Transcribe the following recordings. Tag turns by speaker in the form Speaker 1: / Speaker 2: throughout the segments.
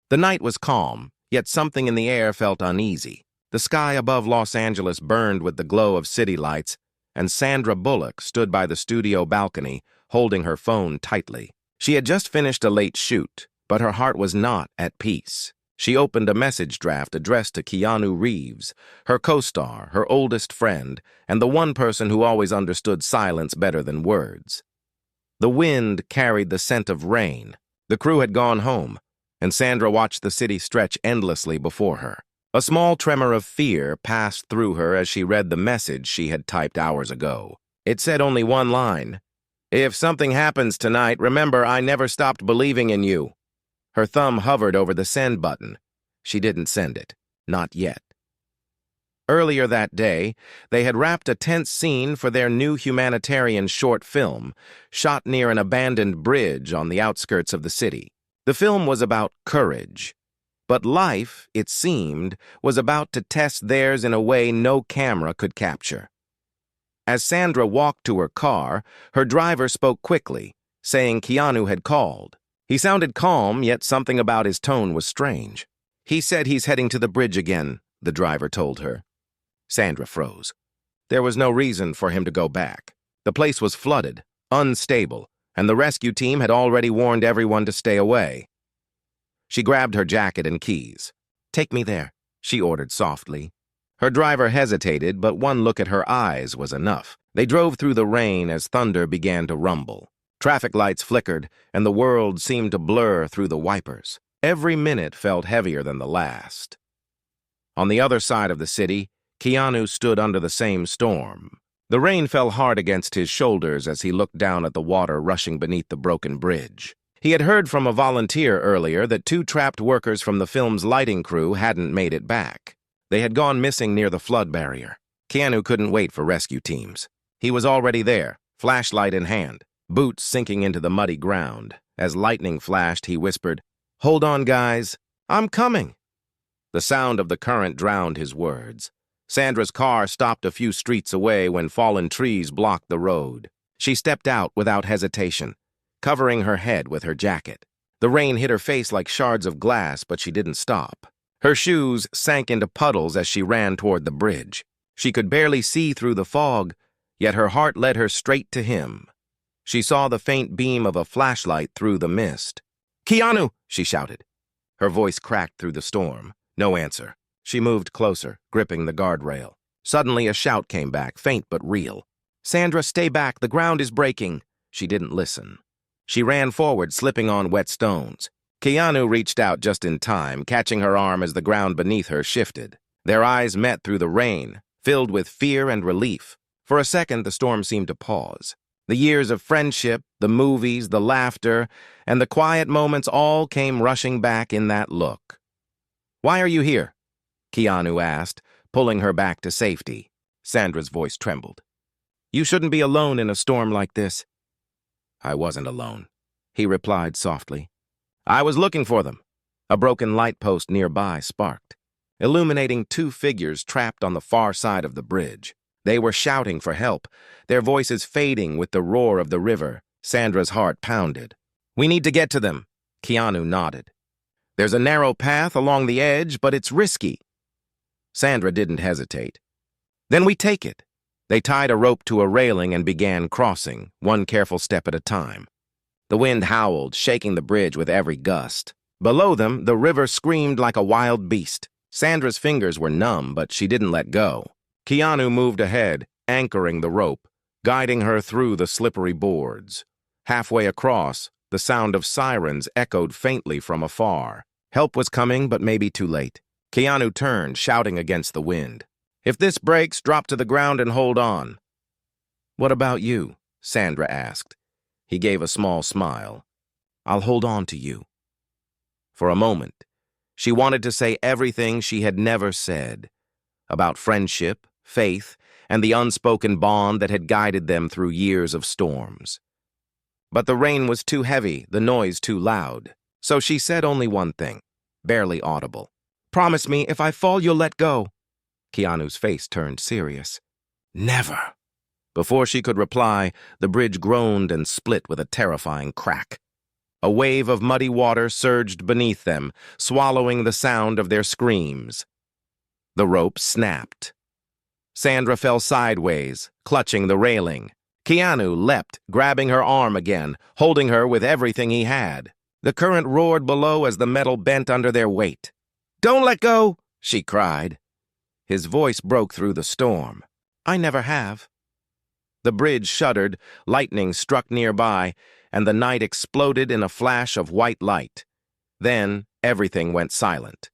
Speaker 1: The night was calm, yet something in the air felt uneasy. The sky above Los Angeles burned with the glow of city lights, and Sandra Bullock stood by the studio balcony, holding her phone tightly. She had just finished a late shoot, but her heart was not at peace. She opened a message draft addressed to Keanu Reeves, her co-star, her oldest friend, and the one person who always understood silence better than words. The wind carried the scent of rain. The crew had gone home, and Sandra watched the city stretch endlessly before her. A small tremor of fear passed through her as she read the message she had typed hours ago. It said only one line: "If something happens tonight, remember I never stopped believing in you." Her thumb hovered over the send button. She didn't send it. Not yet. Earlier that day, they had wrapped a tense scene for their new humanitarian short film, shot near an abandoned bridge on the outskirts of the city. The film was about courage, but life, it seemed, was about to test theirs in a way no camera could capture. As Sandra walked to her car, her driver spoke quickly, saying Keanu had called. He sounded calm, yet something about his tone was strange. "He said he's heading to the bridge again," the driver told her. Sandra froze. There was no reason for him to go back. The place was flooded, unstable, and the rescue team had already warned everyone to stay away. She grabbed her jacket and keys. "Take me there," she ordered softly. Her driver hesitated, but one look at her eyes was enough. They drove through the rain as thunder began to rumble. Traffic lights flickered, and the world seemed to blur through the wipers. Every minute felt heavier than the last. On the other side of the city, Keanu stood under the same storm. The rain fell hard against his shoulders as he looked down at the water rushing beneath the broken bridge. He had heard from a volunteer earlier that 2 trapped workers from the film's lighting crew hadn't made it back. They had gone missing near the flood barrier. Keanu couldn't wait for rescue teams. He was already there, flashlight in hand, boots sinking into the muddy ground. As lightning flashed, he whispered, "Hold on, guys. I'm coming." The sound of the current drowned his words. Sandra's car stopped a few streets away when fallen trees blocked the road. She stepped out without hesitation, covering her head with her jacket. The rain hit her face like shards of glass, but she didn't stop. Her shoes sank into puddles as she ran toward the bridge. She could barely see through the fog, yet her heart led her straight to him. She saw the faint beam of a flashlight through the mist. "Keanu!" she shouted. Her voice cracked through the storm. No answer. She moved closer, gripping the guardrail. Suddenly a shout came back, faint but real. "Sandra, stay back. The ground is breaking." She didn't listen. She ran forward, slipping on wet stones. Keanu reached out just in time, catching her arm as the ground beneath her shifted. Their eyes met through the rain, filled with fear and relief. For a second, the storm seemed to pause. The years of friendship, the movies, the laughter, and the quiet moments all came rushing back in that look. "Why are you here?" Keanu asked, pulling her back to safety. Sandra's voice trembled. "You shouldn't be alone in a storm like this." "I wasn't alone," he replied softly. "I was looking for them." A broken light post nearby sparked, illuminating 2 figures trapped on the far side of the bridge. They were shouting for help, their voices fading with the roar of the river. Sandra's heart pounded. "We need to get to them." Keanu nodded. "There's a narrow path along the edge, but it's risky." Sandra didn't hesitate. "Then we take it." They tied a rope to a railing and began crossing, one careful step at a time. The wind howled, shaking the bridge with every gust. Below them, the river screamed like a wild beast. Sandra's fingers were numb, but she didn't let go. Keanu moved ahead, anchoring the rope, guiding her through the slippery boards. Halfway across, the sound of sirens echoed faintly from afar. Help was coming, but maybe too late. Keanu turned, shouting against the wind. "If this breaks, drop to the ground and hold on." "What about you?" Sandra asked. He gave a small smile. "I'll hold on to you." For a moment, she wanted to say everything she had never said, about friendship, faith, and the unspoken bond that had guided them through years of storms. But the rain was too heavy, the noise too loud. So she said only one thing, barely audible. "Promise me, if I fall, you'll let go." Keanu's face turned serious. "Never." Before she could reply, the bridge groaned and split with a terrifying crack. A wave of muddy water surged beneath them, swallowing the sound of their screams. The rope snapped. Sandra fell sideways, clutching the railing. Keanu leapt, grabbing her arm again, holding her with everything he had. The current roared below as the metal bent under their weight. "Don't let go!" she cried. His voice broke through the storm. "I never have." The bridge shuddered, lightning struck nearby, and the night exploded in a flash of white light. Then everything went silent.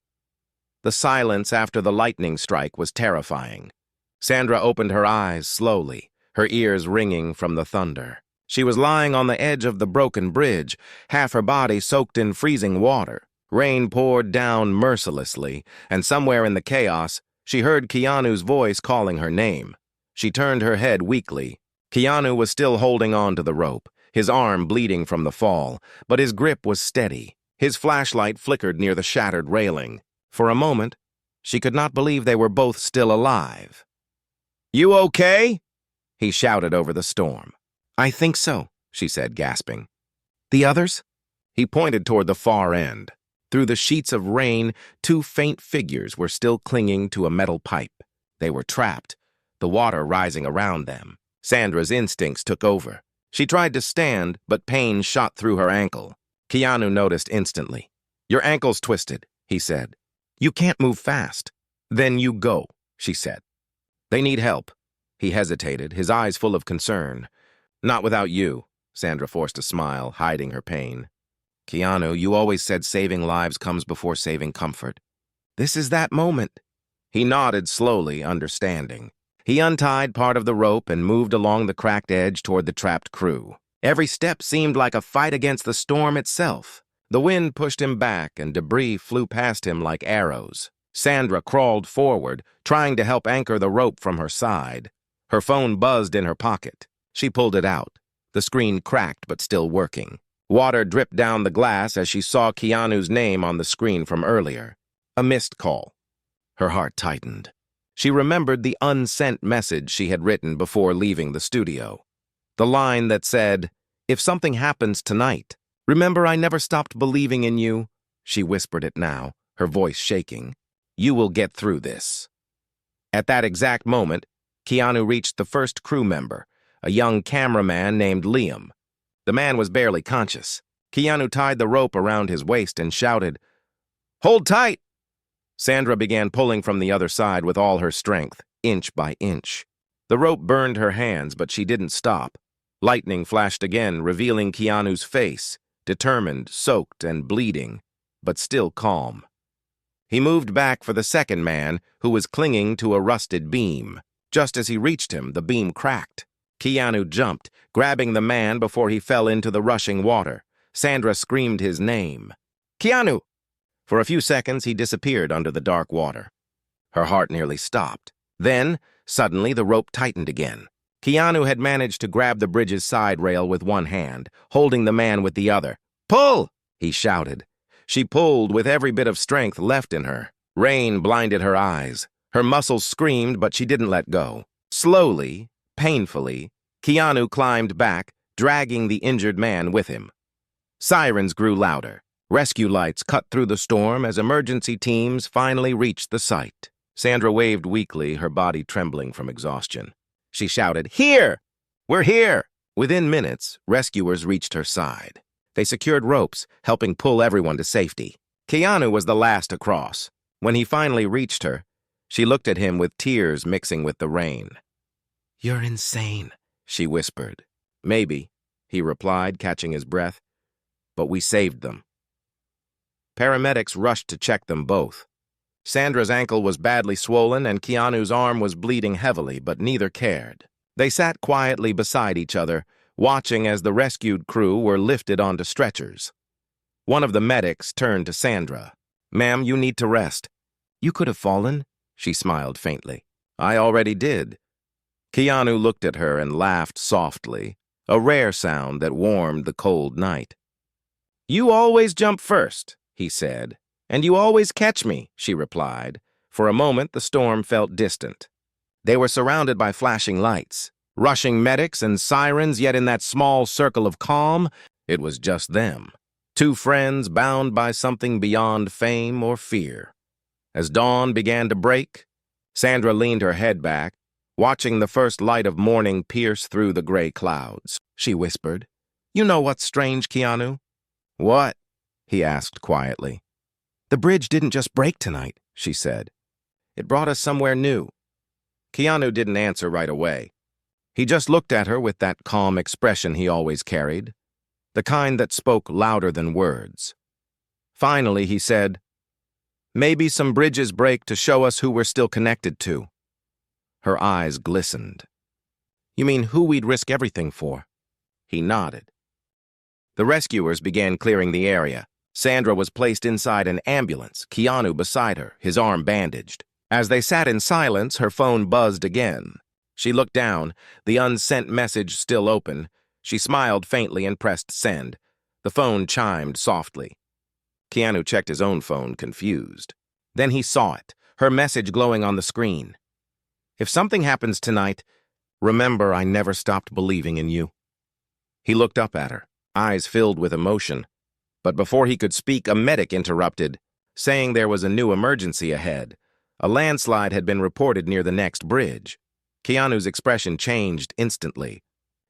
Speaker 1: The silence after the lightning strike was terrifying. Sandra opened her eyes slowly, her ears ringing from the thunder. She was lying on the edge of the broken bridge, half her body soaked in freezing water. Rain poured down mercilessly, and somewhere in the chaos, she heard Keanu's voice calling her name. She turned her head weakly. Keanu was still holding on to the rope, his arm bleeding from the fall, but his grip was steady. His flashlight flickered near the shattered railing. For a moment, she could not believe they were both still alive. "You okay?" he shouted over the storm. "I think so," she said, gasping. "The others?" He pointed toward the far end. Through the sheets of rain, two faint figures were still clinging to a metal pipe. They were trapped, the water rising around them. Sandra's instincts took over. She tried to stand, but pain shot through her ankle. Keanu noticed instantly. "Your ankle's twisted," he said. "You can't move fast." "Then you go," she said. "They need help." He hesitated, his eyes full of concern. "Not without you," Sandra forced a smile, hiding her pain. "Keanu, you always said saving lives comes before saving comfort. This is that moment." He nodded slowly, understanding. He untied part of the rope and moved along the cracked edge toward the trapped crew. Every step seemed like a fight against the storm itself. The wind pushed him back, and debris flew past him like arrows. Sandra crawled forward, trying to help anchor the rope from her side. Her phone buzzed in her pocket. She pulled it out. The screen cracked but still working. Water dripped down the glass as she saw Keanu's name on the screen from earlier. A missed call. Her heart tightened. She remembered the unsent message she had written before leaving the studio. The line that said, "If something happens tonight, remember I never stopped believing in you." She whispered it now, her voice shaking. "You will get through this." At that exact moment, Keanu reached the first crew member, a young cameraman named Liam. The man was barely conscious. Keanu tied the rope around his waist and shouted, "Hold tight!" Sandra began pulling from the other side with all her strength, inch by inch. The rope burned her hands, but she didn't stop. Lightning flashed again, revealing Keanu's face, determined, soaked, and bleeding, but still calm. He moved back for the second man, who was clinging to a rusted beam. Just as he reached him, the beam cracked. Keanu jumped, grabbing the man before he fell into the rushing water. Sandra screamed his name. "Keanu!" For a few seconds, he disappeared under the dark water. Her heart nearly stopped. Then, suddenly, the rope tightened again. Keanu had managed to grab the bridge's side rail with one hand, holding the man with the other. "Pull!" he shouted. She pulled with every bit of strength left in her. Rain blinded her eyes. Her muscles screamed, but she didn't let go. Slowly, painfully, Keanu climbed back, dragging the injured man with him. Sirens grew louder. Rescue lights cut through the storm as emergency teams finally reached the site. Sandra waved weakly, her body trembling from exhaustion. She shouted, "Here! We're here!" Within minutes, rescuers reached her side. They secured ropes, helping pull everyone to safety. Keanu was the last across. When he finally reached her, she looked at him with tears mixing with the rain. "You're insane," she whispered. "Maybe," he replied, catching his breath. "But we saved them." Paramedics rushed to check them both. Sandra's ankle was badly swollen and Keanu's arm was bleeding heavily, but neither cared. They sat quietly beside each other, watching as the rescued crew were lifted onto stretchers. One of the medics turned to Sandra. "Ma'am, you need to rest." "You could have fallen," she smiled faintly. "I already did." Keanu looked at her and laughed softly, a rare sound that warmed the cold night. "You always jump first," he said. "And you always catch me," she replied. For a moment, the storm felt distant. They were surrounded by flashing lights, rushing medics and sirens, yet in that small circle of calm, it was just them. Two friends bound by something beyond fame or fear. As dawn began to break, Sandra leaned her head back, watching the first light of morning pierce through the gray clouds. She whispered, "You know what's strange, Keanu?" "What?" he asked quietly. "The bridge didn't just break tonight," she said. "It brought us somewhere new." Keanu didn't answer right away. He just looked at her with that calm expression he always carried, the kind that spoke louder than words. Finally, he said, "Maybe some bridges break to show us who we're still connected to." Her eyes glistened. "You mean who we'd risk everything for?" He nodded. The rescuers began clearing the area. Sandra was placed inside an ambulance, Keanu beside her, his arm bandaged. As they sat in silence, her phone buzzed again. She looked down, the unsent message still open. She smiled faintly and pressed send. The phone chimed softly. Keanu checked his own phone, confused. Then he saw it, her message glowing on the screen. "If something happens tonight, remember I never stopped believing in you." He looked up at her, eyes filled with emotion. But before he could speak, a medic interrupted, saying there was a new emergency ahead. A landslide had been reported near the next bridge. Keanu's expression changed instantly.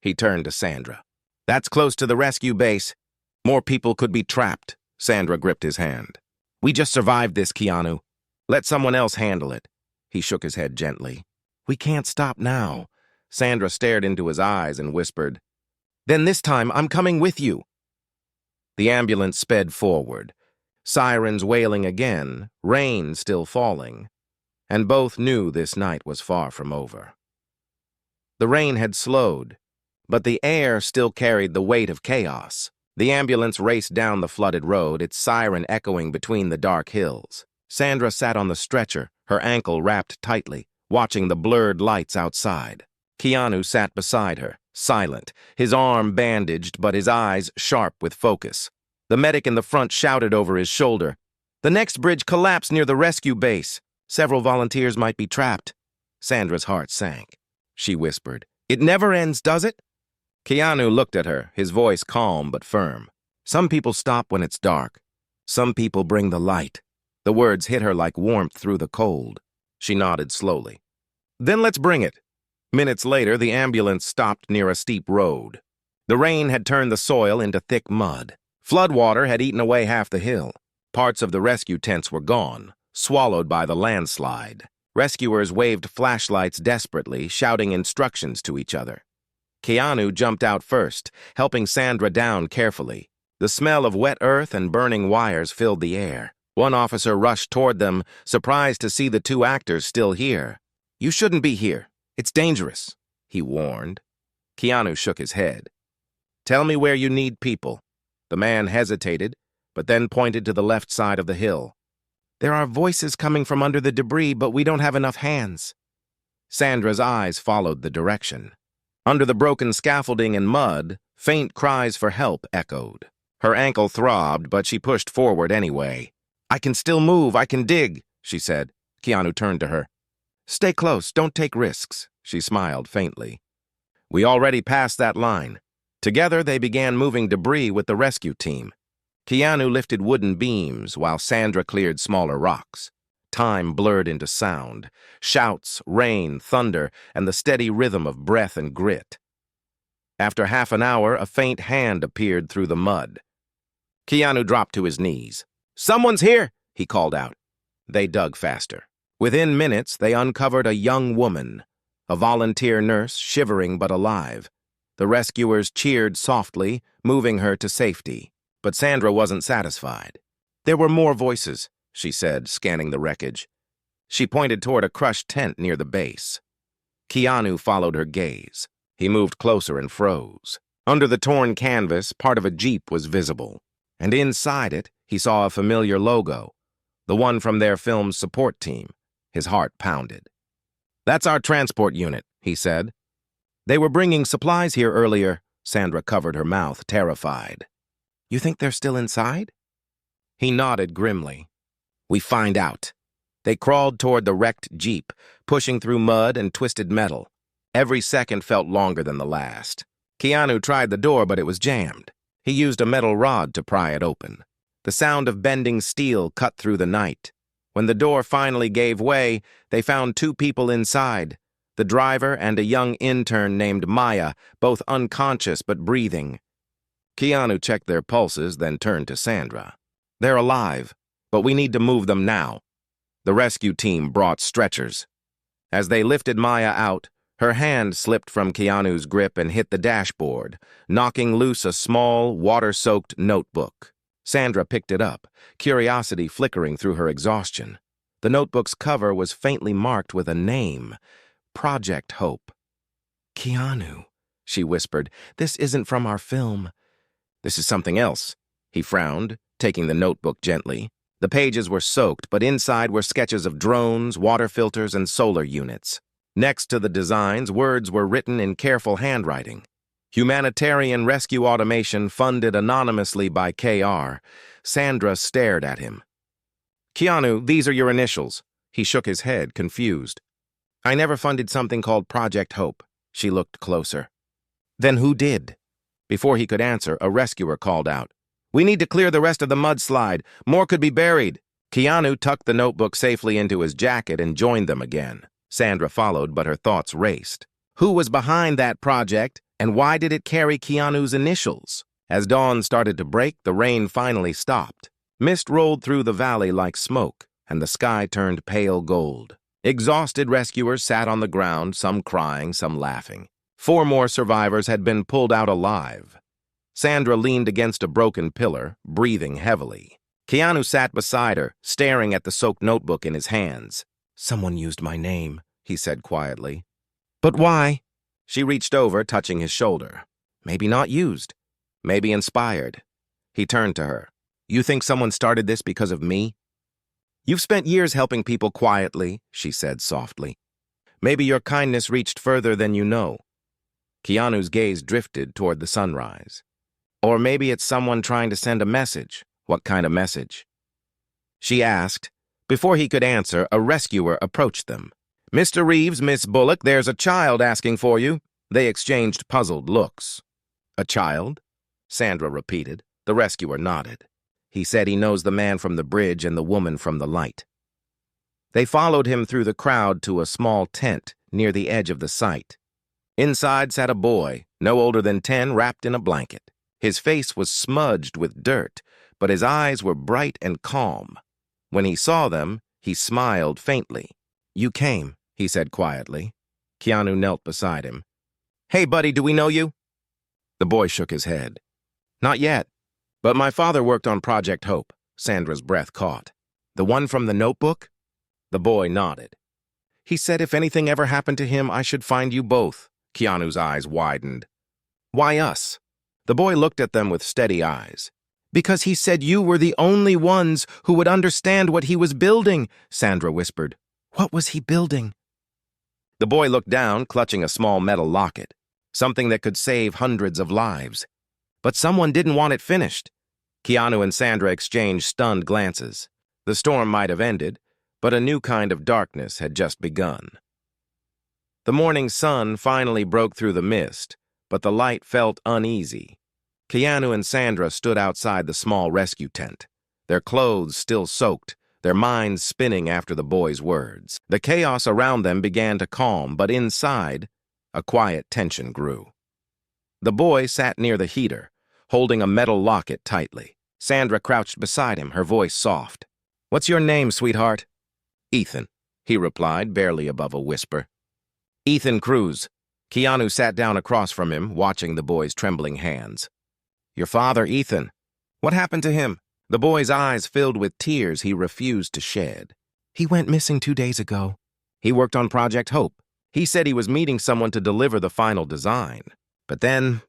Speaker 1: He turned to Sandra. "That's close to the rescue base. More people could be trapped." Sandra gripped his hand. "We just survived this, Keanu. Let someone else handle it." He shook his head gently. "We can't stop now." Sandra stared into his eyes and whispered, "Then this time I'm coming with you." The ambulance sped forward, sirens wailing again, rain still falling, and both knew this night was far from over. The rain had slowed, but the air still carried the weight of chaos. The ambulance raced down the flooded road, its siren echoing between the dark hills. Sandra sat on the stretcher, her ankle wrapped tightly, watching the blurred lights outside. Keanu sat beside her, silent, his arm bandaged but his eyes sharp with focus. The medic in the front shouted over his shoulder, "The next bridge collapsed near the rescue base. Several volunteers might be trapped." Sandra's heart sank. She whispered, "It never ends, does it?" Keanu looked at her, his voice calm but firm. "Some people stop when it's dark. Some people bring the light." The words hit her like warmth through the cold. She nodded slowly. "Then let's bring it." Minutes later, the ambulance stopped near a steep road. The rain had turned the soil into thick mud. Floodwater had eaten away half the hill. Parts of the rescue tents were gone, swallowed by the landslide. Rescuers waved flashlights desperately, shouting instructions to each other. Keanu jumped out first, helping Sandra down carefully. The smell of wet earth and burning wires filled the air. One officer rushed toward them, surprised to see the two actors still here. "You shouldn't be here. It's dangerous," he warned. Keanu shook his head. "Tell me where you need people." The man hesitated, but then pointed to the left side of the hill. "There are voices coming from under the debris, but we don't have enough hands." Sandra's eyes followed the direction. Under the broken scaffolding and mud, faint cries for help echoed. Her ankle throbbed, but she pushed forward anyway. "I can still move, I can dig," she said. Keanu turned to her. "Stay close, don't take risks," she smiled faintly. "We already passed that line." Together, they began moving debris with the rescue team. Keanu lifted wooden beams while Sandra cleared smaller rocks. Time blurred into sound, shouts, rain, thunder, and the steady rhythm of breath and grit. After half an hour, a faint hand appeared through the mud. Keanu dropped to his knees. "Someone's here!" he called out. They dug faster. Within minutes, they uncovered a young woman, a volunteer nurse, shivering but alive. The rescuers cheered softly, moving her to safety. But Sandra wasn't satisfied. "There were more voices," she said, scanning the wreckage. She pointed toward a crushed tent near the base. Keanu followed her gaze. He moved closer and froze. Under the torn canvas, part of a jeep was visible, and inside it, he saw a familiar logo, the one from their film's support team. His heart pounded. "That's our transport unit," he said. "They were bringing supplies here earlier." Sandra covered her mouth, terrified. "You think they're still inside?" He nodded grimly. "We find out." They crawled toward the wrecked jeep, pushing through mud and twisted metal. Every second felt longer than the last. Keanu tried the door, but it was jammed. He used a metal rod to pry it open. The sound of bending steel cut through the night. When the door finally gave way, they found two people inside, the driver and a young intern named Maya, both unconscious but breathing. Keanu checked their pulses, then turned to Sandra. "They're alive, but we need to move them now." The rescue team brought stretchers. As they lifted Maya out, her hand slipped from Keanu's grip and hit the dashboard, knocking loose a small, water-soaked notebook. Sandra picked it up, curiosity flickering through her exhaustion. The notebook's cover was faintly marked with a name, Project Hope. "Keanu," she whispered, "this isn't from our film." "This is something else," he frowned, taking the notebook gently. The pages were soaked, but inside were sketches of drones, water filters, and solar units. Next to the designs, words were written in careful handwriting. Humanitarian Rescue Automation funded anonymously by KR. Sandra stared at him. "Keanu, these are your initials." He shook his head, confused. "I never funded something called Project Hope." She looked closer. "Then who did?" Before he could answer, a rescuer called out, "We need to clear the rest of the mudslide. More could be buried." Keanu tucked the notebook safely into his jacket and joined them again. Sandra followed, but her thoughts raced. Who was behind that project, and why did it carry Keanu's initials? As dawn started to break, the rain finally stopped. Mist rolled through the valley like smoke, and the sky turned pale gold. Exhausted rescuers sat on the ground, some crying, some laughing. 4 more survivors had been pulled out alive. Sandra leaned against a broken pillar, breathing heavily. Keanu sat beside her, staring at the soaked notebook in his hands. "Someone used my name," he said quietly. "But why?" She reached over, touching his shoulder. "Maybe not used. Maybe inspired." He turned to her. "You think someone started this because of me?" "You've spent years helping people quietly," she said softly. "Maybe your kindness reached further than you know." Keanu's gaze drifted toward the sunrise. "Or maybe it's someone trying to send a message." "What kind of message?" she asked. Before he could answer, a rescuer approached them. "Mr. Reeves, Miss Bullock, there's a child asking for you." They exchanged puzzled looks. "A child?" Sandra repeated. The rescuer nodded. "He said he knows the man from the bridge and the woman from the light." They followed him through the crowd to a small tent near the edge of the site. Inside sat a boy, no older than 10, wrapped in a blanket. His face was smudged with dirt, but his eyes were bright and calm. When he saw them, he smiled faintly. "You came," he said quietly. Keanu knelt beside him. "Hey, buddy, do we know you?" The boy shook his head. "Not yet, but my father worked on Project Hope." Sandra's breath caught. "The one from the notebook?" The boy nodded. "He said if anything ever happened to him, I should find you both." Keanu's eyes widened. "Why us?" The boy looked at them with steady eyes. "Because he said you were the only ones who would understand what he was building," Sandra whispered. "What was he building?" The boy looked down, clutching a small metal locket, something that could save hundreds of lives. But someone didn't want it finished. Keanu and Sandra exchanged stunned glances. The storm might have ended, but a new kind of darkness had just begun. The morning sun finally broke through the mist, but the light felt uneasy. Keanu and Sandra stood outside the small rescue tent, their clothes still soaked, their minds spinning after the boy's words. The chaos around them began to calm, but inside, a quiet tension grew. The boy sat near the heater, holding a metal locket tightly. Sandra crouched beside him, her voice soft. "What's your name, sweetheart?" "Ethan," he replied, barely above a whisper. "Ethan Cruz." Keanu sat down across from him, watching the boy's trembling hands. "Your father, Ethan. What happened to him?" The boy's eyes filled with tears he refused to shed. "He went missing 2 days ago. He worked on Project Hope. He said he was meeting someone to deliver the final design. But then,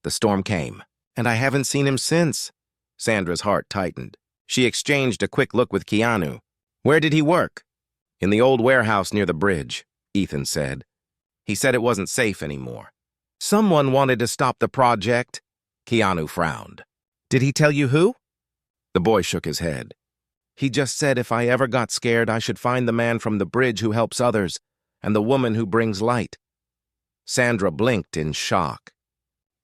Speaker 1: the storm came, and I haven't seen him since." Sandra's heart tightened. She exchanged a quick look with Keanu. "Where did he work?" "In the old warehouse near the bridge," Ethan said. "He said it wasn't safe anymore." "Someone wanted to stop the project." Keanu frowned. "Did he tell you who?" The boy shook his head. "He just said if I ever got scared, I should find the man from the bridge who helps others, and the woman who brings light." Sandra blinked in shock.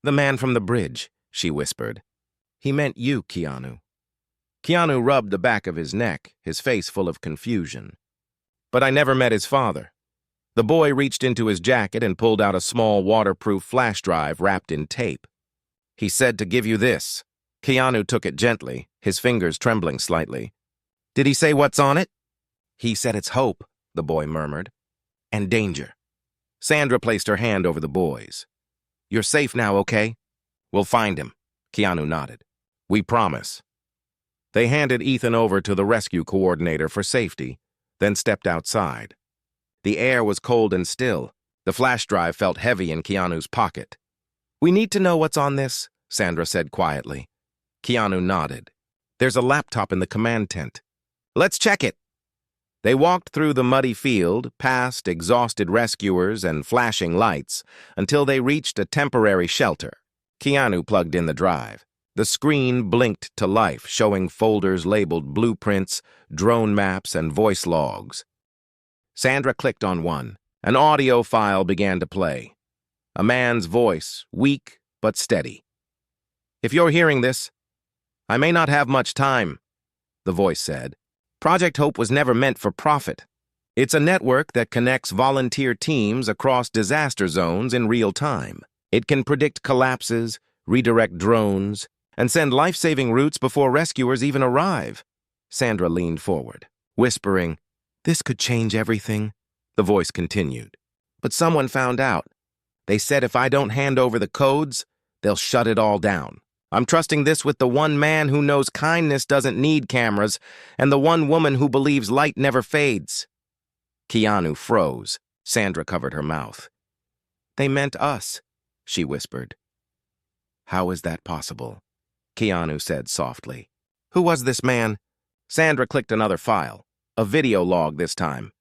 Speaker 1: "The man from the bridge," she whispered. He meant you, Keanu. Keanu rubbed the back of his neck, his face full of confusion. But I never met his father. The boy reached into his jacket and pulled out a small waterproof flash drive wrapped in tape. He said to give you this. Keanu took it gently, his fingers trembling slightly. Did he say what's on it? He said it's hope, the boy murmured. And danger. Sandra placed her hand over the boy's. You're safe now, okay? We'll find him. Keanu nodded. We promise. They handed Ethan over to the rescue coordinator for safety, then stepped outside. The air was cold and still. The flash drive felt heavy in Keanu's pocket. We need to know what's on this, Sandra said quietly. Keanu nodded. There's a laptop in the command tent. Let's check it. They walked through the muddy field, past exhausted rescuers and flashing lights, until they reached a temporary shelter. Keanu plugged in the drive. The screen blinked to life, showing folders labeled blueprints, drone maps, and voice logs. Sandra clicked on one. An audio file began to play. A man's voice, weak but steady. If you're hearing this, I may not have much time, the voice said. Project Hope was never meant for profit. It's a network that connects volunteer teams across disaster zones in real time. It can predict collapses, redirect drones, and send life-saving routes before rescuers even arrive. Sandra leaned forward, whispering, This could change everything, the voice continued. But someone found out. They said if I don't hand over the codes, they'll shut it all down. I'm trusting this with the one man who knows kindness doesn't need cameras and the one woman who believes light never fades. Keanu froze. Sandra covered her mouth. They meant us, she whispered. How is that possible? Keanu said softly. Who was this man? Sandra clicked another file, a video log this time.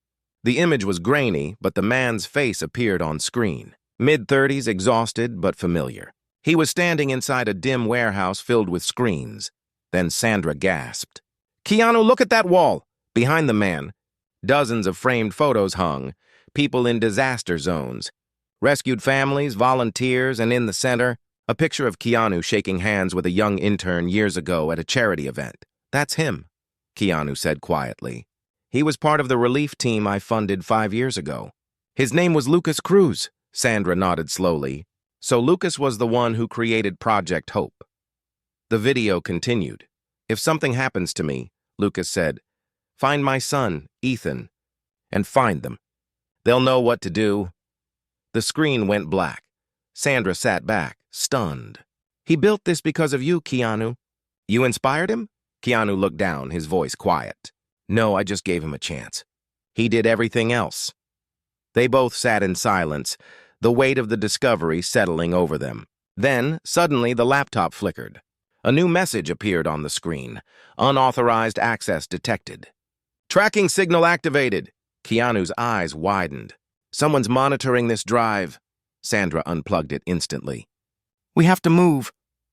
Speaker 1: The image was grainy, but the man's face appeared on screen. Mid-30s, exhausted but familiar. He was standing inside a dim warehouse filled with screens. Then Sandra gasped. Keanu, look at that wall! Behind the man, dozens of framed photos hung, people in disaster zones. Rescued families, volunteers, and in the center, a picture of Keanu shaking hands with a young intern years ago at a charity event. That's him, Keanu said quietly. He was part of the relief team I funded 5 years ago. His name was Lucas Cruz, Sandra nodded slowly. So Lucas was the one who created Project Hope. The video continued. If something happens to me, Lucas said, find my son, Ethan, and find them. They'll know what to do. The screen went black. Sandra sat back, stunned. He built this because of you, Keanu. You inspired him? Keanu looked down, his voice quiet. No, I just gave him a chance. He did everything else. They both sat in silence, the weight of the discovery settling over them. Then, suddenly, the laptop flickered. A new message appeared on the screen. Unauthorized access detected. Tracking signal activated. Keanu's eyes widened. Someone's monitoring this drive. Sandra unplugged it instantly. We have to move.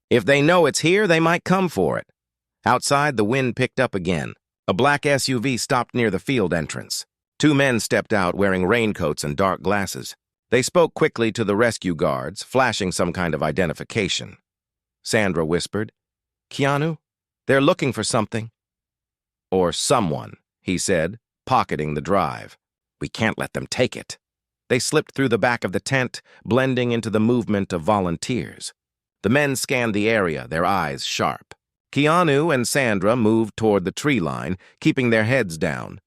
Speaker 1: If they know it's here, they might come for it. Outside, the wind picked up again. A black SUV stopped near the field entrance. 2 men stepped out wearing raincoats and dark glasses. They spoke quickly to the rescue guards, flashing some kind of identification. Sandra whispered, Keanu, they're looking for something. Or someone, he said, pocketing the drive. We can't let them take it. They slipped through the back of the tent, blending into the movement of volunteers. The men scanned the area, their eyes sharp. Keanu and Sandra moved toward the tree line, keeping their heads down.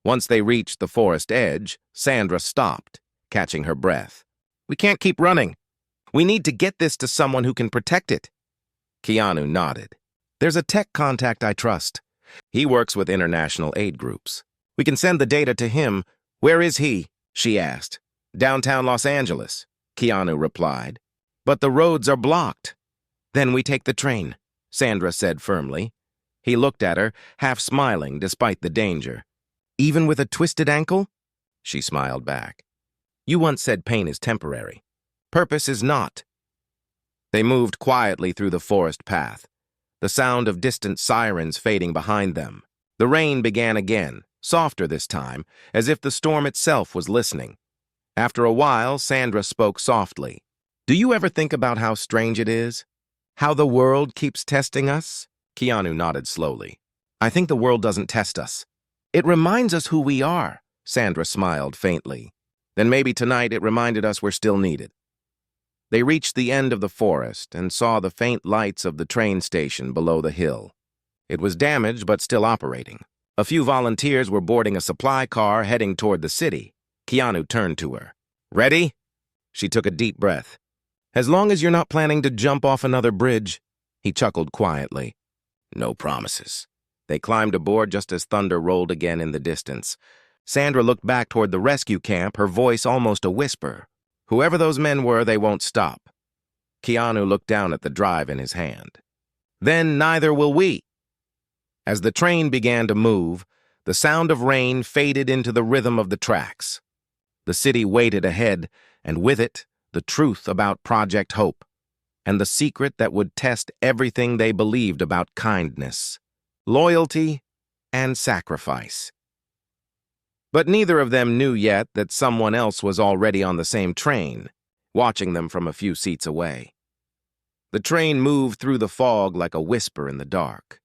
Speaker 1: Once they reached the forest edge, Sandra stopped, catching her breath. We can't keep running. We need to get this to someone who can protect it. Keanu nodded. There's a tech contact I trust. He works with international aid groups. We can send the data to him. Where is he? She asked. Downtown Los Angeles, Keanu replied. But the roads are blocked. Then we take the train, Sandra said firmly. He looked at her, half smiling despite the danger. Even with a twisted ankle? She smiled back. You once said pain is temporary. Purpose is not. They moved quietly through the forest path, the sound of distant sirens fading behind them. The rain began again, softer this time, as if the storm itself was listening. After a while, Sandra spoke softly. Do you ever think about how strange it is? How the world keeps testing us? Keanu nodded slowly. I think the world doesn't test us. It reminds us who we are. Sandra smiled faintly. Then maybe tonight it reminded us we're still needed. They reached the end of the forest and saw the faint lights of the train station below the hill. It was damaged but still operating. A few volunteers were boarding a supply car heading toward the city. Keanu turned to her. Ready? She took a deep breath. As long as you're not planning to jump off another bridge. He chuckled quietly. No promises. They climbed aboard just as thunder rolled again in the distance. Sandra looked back toward the rescue camp, her voice almost a whisper. Whoever those men were, they won't stop. Keanu looked down at the drive in his hand. Then neither will we. As the train began to move, the sound of rain faded into the rhythm of the tracks. The city waited ahead, and with it, the truth about Project Hope, and the secret that would test everything they believed about kindness, loyalty, and sacrifice. But neither of them knew yet that someone else was already on the same train, watching them from a few seats away. The train moved through the fog like a whisper in the dark.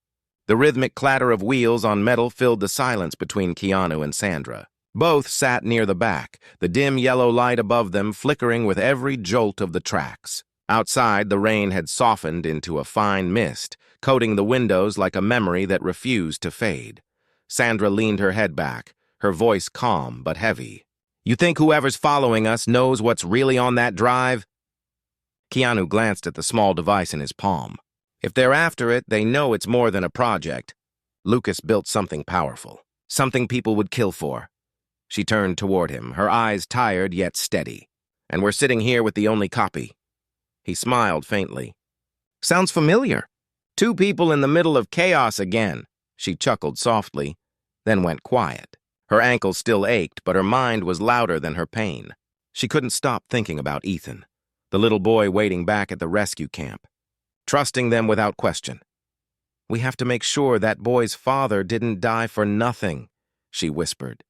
Speaker 1: The rhythmic clatter of wheels on metal filled the silence between Keanu and Sandra. Both sat near the back, the dim yellow light above them flickering with every jolt of the tracks. Outside, the rain had softened into a fine mist, coating the windows like a memory that refused to fade. Sandra leaned her head back, her voice calm but heavy. You think whoever's following us knows what's really on that drive? Keanu glanced at the small device in his palm. If they're after it, they know it's more than a project. Lucas built something powerful, something people would kill for. She turned toward him, her eyes tired yet steady. And we're sitting here with the only copy. He smiled faintly. Sounds familiar. Two people in the middle of chaos again. She chuckled softly, then went quiet. Her ankles still ached, but her mind was louder than her pain. She couldn't stop thinking about Ethan, the little boy waiting back at the rescue camp, trusting them without question. We have to make sure that boy's father didn't die for nothing, she whispered.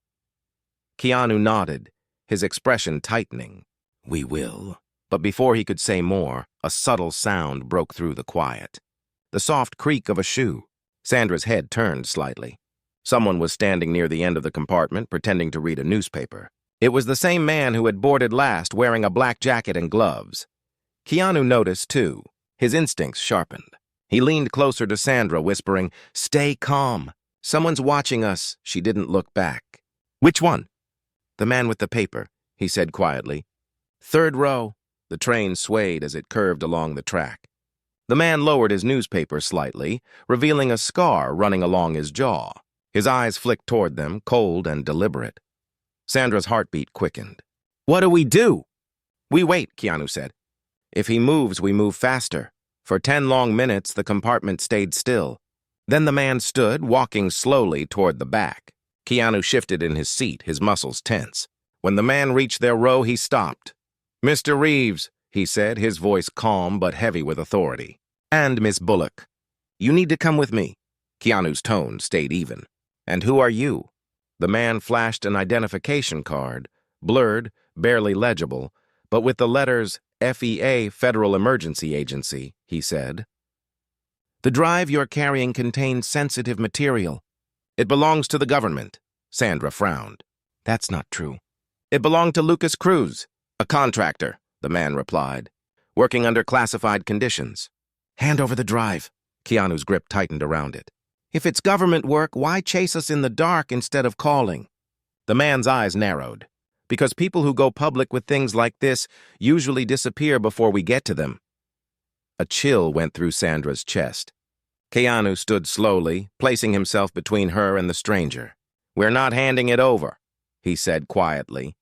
Speaker 1: Keanu nodded, his expression tightening. We will. But before he could say more, a subtle sound broke through the quiet. The soft creak of a shoe. Sandra's head turned slightly. Someone was standing near the end of the compartment, pretending to read a newspaper. It was the same man who had boarded last, wearing a black jacket and gloves. Keanu noticed, too. His instincts sharpened. He leaned closer to Sandra, whispering, Stay calm. Someone's watching us. She didn't look back. Which one? The man with the paper, he said quietly. Third row. The train swayed as it curved along the track. The man lowered his newspaper slightly, revealing a scar running along his jaw. His eyes flicked toward them, cold and deliberate. Sandra's heartbeat quickened. What do we do? We wait, Keanu said. If he moves, we move faster. For 10 long minutes, the compartment stayed still. Then the man stood, walking slowly toward the back. Keanu shifted in his seat, his muscles tense. When the man reached their row, he stopped. Mr. Reeves, he said, his voice calm but heavy with authority. And Miss Bullock. You need to come with me. Keanu's tone stayed even. And who are you? The man flashed an identification card, blurred, barely legible, but with the letters FEA, Federal Emergency Agency, he said. The drive you're carrying contains sensitive material. It belongs to the government. Sandra frowned. That's not true. It belonged to Lucas Cruz, a contractor, the man replied, working under classified conditions. Hand over the drive. Keanu's grip tightened around it. If it's government work, why chase us in the dark instead of calling? The man's eyes narrowed. Because people who go public with things like this usually disappear before we get to them. A chill went through Sandra's chest. Keanu stood slowly, placing himself between her and the stranger. We're not handing it over, he said quietly.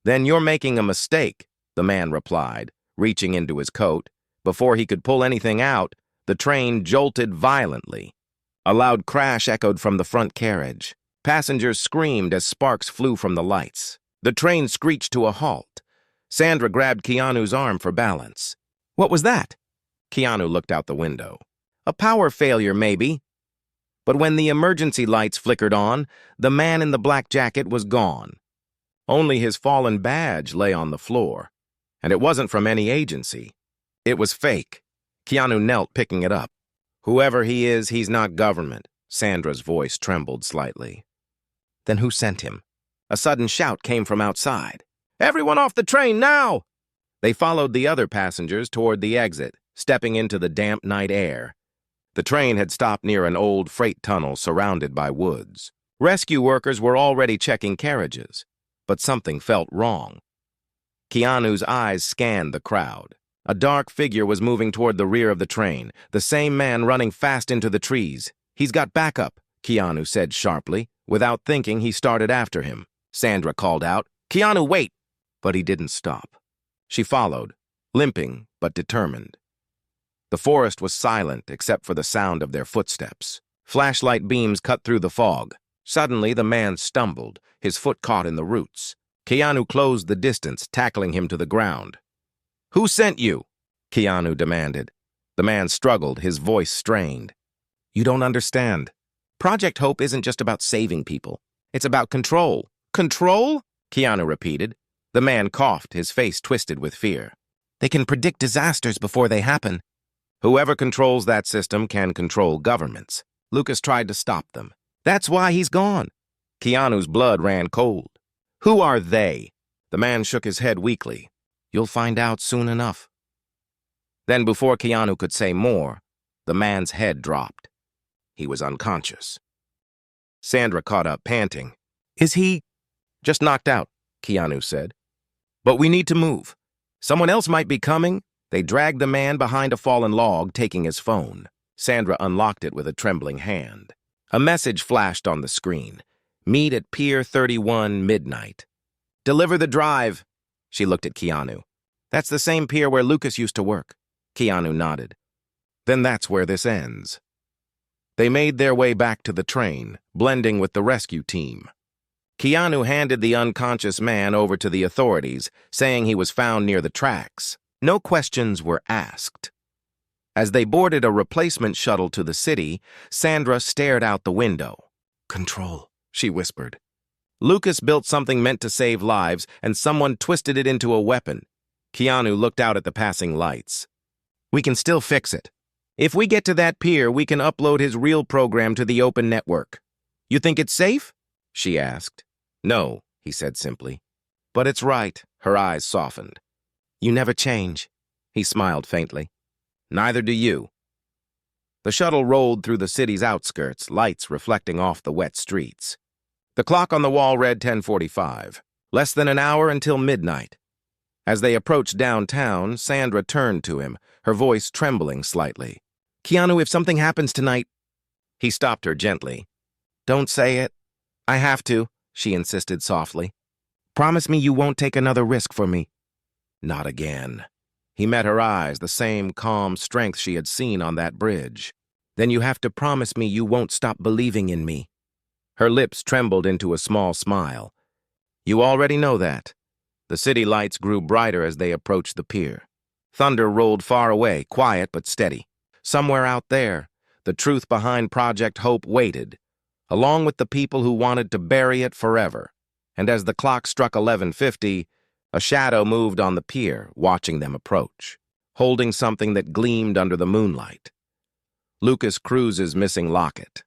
Speaker 1: Then you're making a mistake, the man replied, reaching into his coat. Before he could pull anything out, the train jolted violently. A loud crash echoed from the front carriage. Passengers screamed as sparks flew from the lights. The train screeched to a halt. Sandra grabbed Keanu's arm for balance. What was that? Keanu looked out the window. A power failure, maybe. But when the emergency lights flickered on, the man in the black jacket was gone. Only his fallen badge lay on the floor. And it wasn't from any agency. It was fake. Keanu knelt, picking it up. Whoever he is, he's not government. Sandra's voice trembled slightly. Then who sent him? A sudden shout came from outside. Everyone off the train now! They followed the other passengers toward the exit, stepping into the damp night air. The train had stopped near an old freight tunnel surrounded by woods. Rescue workers were already checking carriages, but something felt wrong. Keanu's eyes scanned the crowd. A dark figure was moving toward the rear of the train, the same man running fast into the trees. He's got backup, Keanu said sharply. Without thinking, he started after him. Sandra called out, Keanu, wait! But he didn't stop. She followed, limping but determined. The forest was silent except for the sound of their footsteps. Flashlight beams cut through the fog. Suddenly, the man stumbled, his foot caught in the roots. Keanu closed the distance, tackling him to the ground. Who sent you? Keanu demanded. The man struggled, his voice strained. You don't understand. Project Hope isn't just about saving people. It's about control. Control? Keanu repeated. The man coughed, his face twisted with fear. They can predict disasters before they happen. Whoever controls that system can control governments. Lucas tried to stop them. That's why he's gone. Keanu's blood ran cold. Who are they? The man shook his head weakly. You'll find out soon enough. Then before Keanu could say more, the man's head dropped. He was unconscious. Sandra caught up, panting. Is he... Just knocked out, Keanu said. But we need to move. Someone else might be coming. They dragged the man behind a fallen log, taking his phone. Sandra unlocked it with a trembling hand. A message flashed on the screen. Meet at Pier 31, midnight. Deliver the drive. She looked at Keanu. That's the same pier where Lucas used to work. Keanu nodded. Then that's where this ends. They made their way back to the train, blending with the rescue team. Keanu handed the unconscious man over to the authorities, saying he was found near the tracks. No questions were asked. As they boarded a replacement shuttle to the city, Sandra stared out the window. Control, she whispered. Lucas built something meant to save lives, and someone twisted it into a weapon. Keanu looked out at the passing lights. We can still fix it. If we get to that pier, we can upload his real program to the open network. You think it's safe? She asked. No, he said simply. But it's right. Her eyes softened. You never change. He smiled faintly. Neither do you. The shuttle rolled through the city's outskirts, lights reflecting off the wet streets. The clock on the wall read 10:45. Less than an hour until midnight. As they approached downtown, Sandra turned to him, her voice trembling slightly. Keanu, if something happens tonight... He stopped her gently. Don't say it. I have to, she insisted softly. Promise me you won't take another risk for me. Not again. He met her eyes, the same calm strength she had seen on that bridge. Then you have to promise me you won't stop believing in me. Her lips trembled into a small smile. You already know that. The city lights grew brighter as they approached the pier. Thunder rolled far away, quiet but steady. Somewhere out there, the truth behind Project Hope waited, along with the people who wanted to bury it forever. And as the clock struck 11:50, a shadow moved on the pier, watching them approach, holding something that gleamed under the moonlight. Lucas Cruz's missing locket.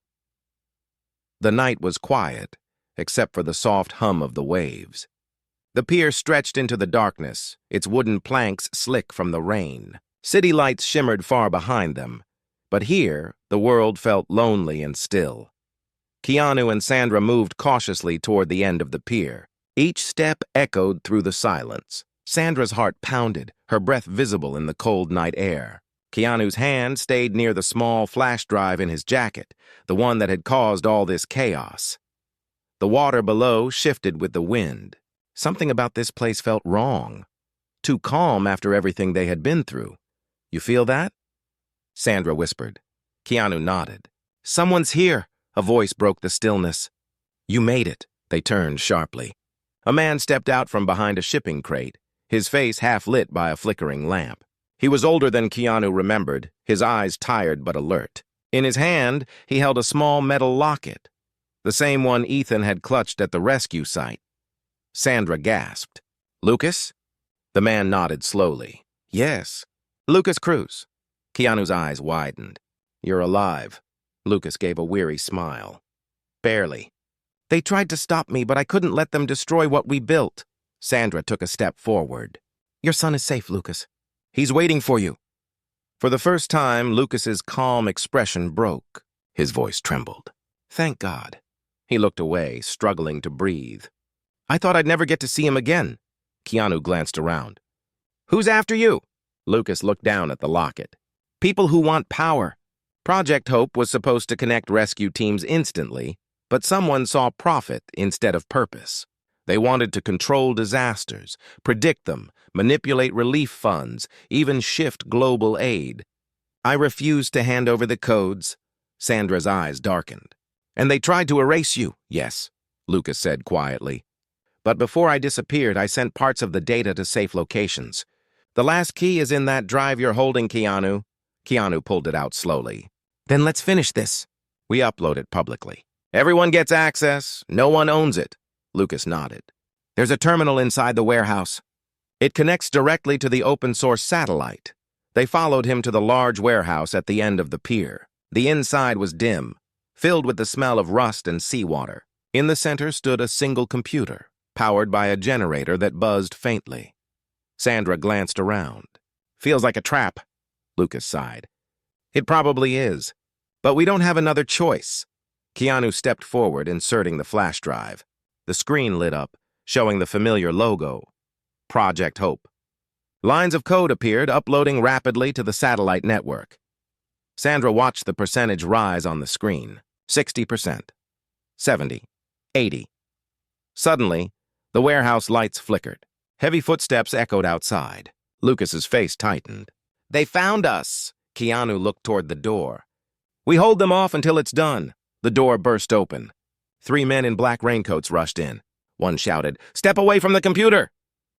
Speaker 1: The night was quiet, except for the soft hum of the waves. The pier stretched into the darkness, its wooden planks slick from the rain. City lights shimmered far behind them, but here the world felt lonely and still. Keanu and Sandra moved cautiously toward the end of the pier. Each step echoed through the silence. Sandra's heart pounded, her breath visible in the cold night air. Keanu's hand stayed near the small flash drive in his jacket, the one that had caused all this chaos. The water below shifted with the wind. Something about this place felt wrong. Too calm after everything they had been through. You feel that? Sandra whispered. Keanu nodded. Someone's here, a voice broke the stillness. You made it, they turned sharply. A man stepped out from behind a shipping crate, his face half lit by a flickering lamp. He was older than Keanu remembered, his eyes tired but alert. In his hand, he held a small metal locket, the same one Ethan had clutched at the rescue site. Sandra gasped. Lucas? The man nodded slowly. Yes, Lucas Cruz. Keanu's eyes widened. You're alive. Lucas gave a weary smile. Barely. They tried to stop me, but I couldn't let them destroy what we built. Sandra took a step forward. Your son is safe, Lucas. He's waiting for you. For the first time, Lucas's calm expression broke. His voice trembled. Thank God. He looked away, struggling to breathe. I thought I'd never get to see him again. Keanu glanced around. Who's after you? Lucas looked down at the locket. People who want power. Project Hope was supposed to connect rescue teams instantly, but someone saw profit instead of purpose. They wanted to control disasters, predict them, manipulate relief funds, even shift global aid. I refused to hand over the codes. Sandra's eyes darkened. And they tried to erase you, yes, Lucas said quietly. But before I disappeared, I sent parts of the data to safe locations. The last key is in that drive you're holding, Keanu. Keanu pulled it out slowly. Then let's finish this. We upload it publicly. Everyone gets access. No one owns it. Lucas nodded. There's a terminal inside the warehouse. It connects directly to the open-source satellite. They followed him to the large warehouse at the end of the pier. The inside was dim, filled with the smell of rust and seawater. In the center stood a single computer, powered by a generator that buzzed faintly. Sandra glanced around. Feels like a trap, Lucas sighed. It probably is, but we don't have another choice. Keanu stepped forward, inserting the flash drive. The screen lit up, showing the familiar logo, Project Hope. Lines of code appeared, uploading rapidly to the satellite network. Sandra watched the percentage rise on the screen. 60%. 70. 80. Suddenly, the warehouse lights flickered. Heavy footsteps echoed outside. Lucas's face tightened. They found us. Keanu looked toward the door. We hold them off until it's done. The door burst open. 3 men in black raincoats rushed in. One shouted, "Step away from the computer!"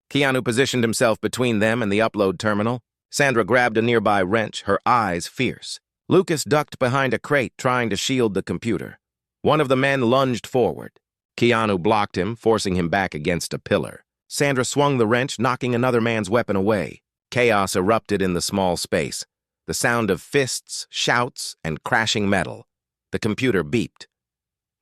Speaker 1: Keanu positioned himself between them and the upload terminal. Sandra grabbed a nearby wrench, her eyes fierce. Lucas ducked behind a crate, trying to shield the computer. One of the men lunged forward. Keanu blocked him, forcing him back against a pillar. Sandra swung the wrench, knocking another man's weapon away. Chaos erupted in the small space. The sound of fists, shouts, and crashing metal. The computer beeped.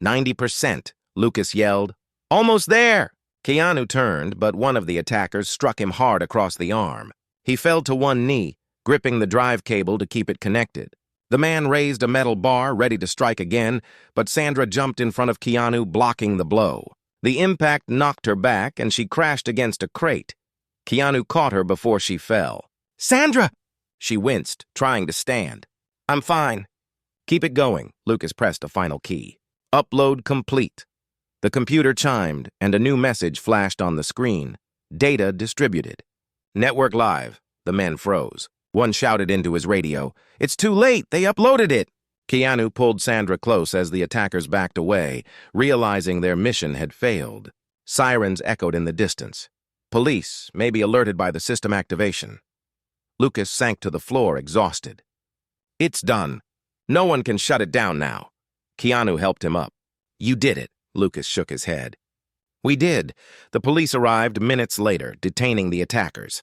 Speaker 1: 90%, Lucas yelled. Almost there! Keanu turned, but one of the attackers struck him hard across the arm. He fell to one knee, gripping the drive cable to keep it connected. The man raised a metal bar, ready to strike again, but Sandra jumped in front of Keanu, blocking the blow. The impact knocked her back, and she crashed against a crate. Keanu caught her before she fell. Sandra! She winced, trying to stand. I'm fine. Keep it going. Lucas pressed a final key. Upload complete. The computer chimed, and a new message flashed on the screen. Data distributed. Network live. The men froze. One shouted into his radio, "It's too late! They uploaded it!" Keanu pulled Sandra close as the attackers backed away, realizing their mission had failed. Sirens echoed in the distance. Police, maybe alerted by the system activation. Lucas sank to the floor, exhausted. It's done. No one can shut it down now. Keanu helped him up. You did it. Lucas shook his head. We did. The police arrived minutes later, detaining the attackers.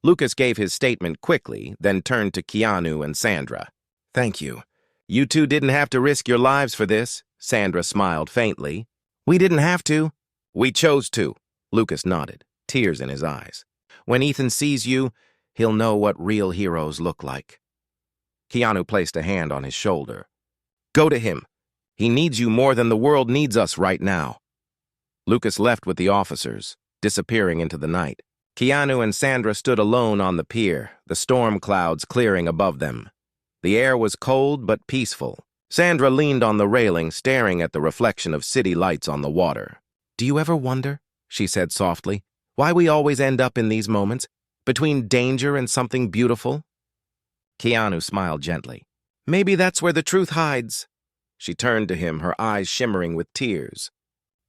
Speaker 1: Lucas gave his statement quickly, then turned to Keanu and Sandra. Thank you. You two didn't have to risk your lives for this. Sandra smiled faintly. We didn't have to. We chose to. Lucas nodded, tears in his eyes. When Ethan sees you, he'll know what real heroes look like. Keanu placed a hand on his shoulder. Go to him. He needs you more than the world needs us right now. Lucas left with the officers, disappearing into the night. Keanu and Sandra stood alone on the pier, the storm clouds clearing above them. The air was cold but peaceful. Sandra leaned on the railing, staring at the reflection of city lights on the water. Do you ever wonder, she said softly, why we always end up in these moments, between danger and something beautiful? Keanu smiled gently. Maybe that's where the truth hides. She turned to him, her eyes shimmering with tears.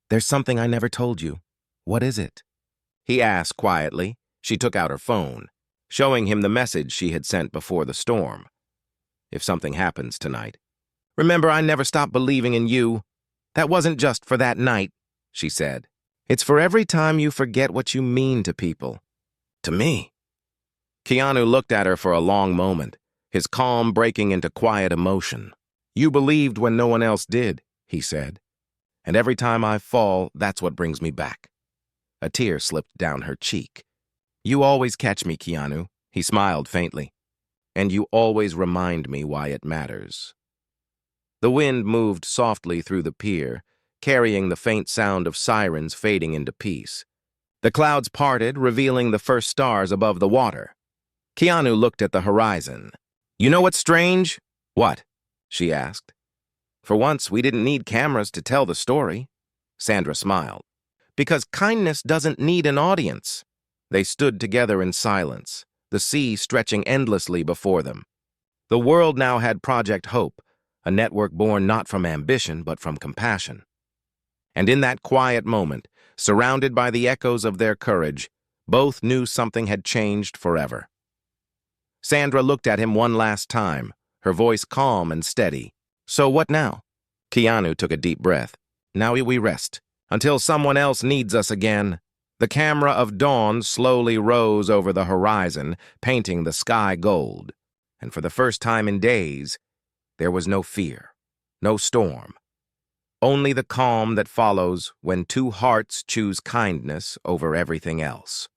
Speaker 1: There's something I never told you. What is it? He asked quietly. She took out her phone, showing him the message she had sent before the storm. If something happens tonight, remember I never stopped believing in you. That wasn't just for that night, she said. It's for every time you forget what you mean to people. To me. Keanu looked at her for a long moment. his calm breaking into quiet emotion. "You believed when no one else did," he said. "And every time I fall, that's what brings me back." A tear slipped down her cheek. "You always catch me, Keanu," he smiled faintly. "And you always remind me why it matters." The wind moved softly through the pier, carrying the faint sound of sirens fading into peace. The clouds parted, revealing the first stars above the water. Keanu looked at the horizon. "You know what's strange?" "What?" she asked. "For once, we didn't need cameras to tell the story." Sandra smiled. "Because kindness doesn't need an audience." They stood together in silence, the sea stretching endlessly before them. The world now had Project Hope, a network born not from ambition but from compassion. And in that quiet moment, surrounded by the echoes of their courage, both knew something had changed forever. Sandra looked at him one last time, her voice calm and steady. "So what now?" Keanu took a deep breath. "Now we rest, until someone else needs us again." The camera of dawn slowly rose over the horizon, painting the sky gold. And for the first time in days, there was no fear, no storm. Only the calm that follows when two hearts choose kindness over everything else.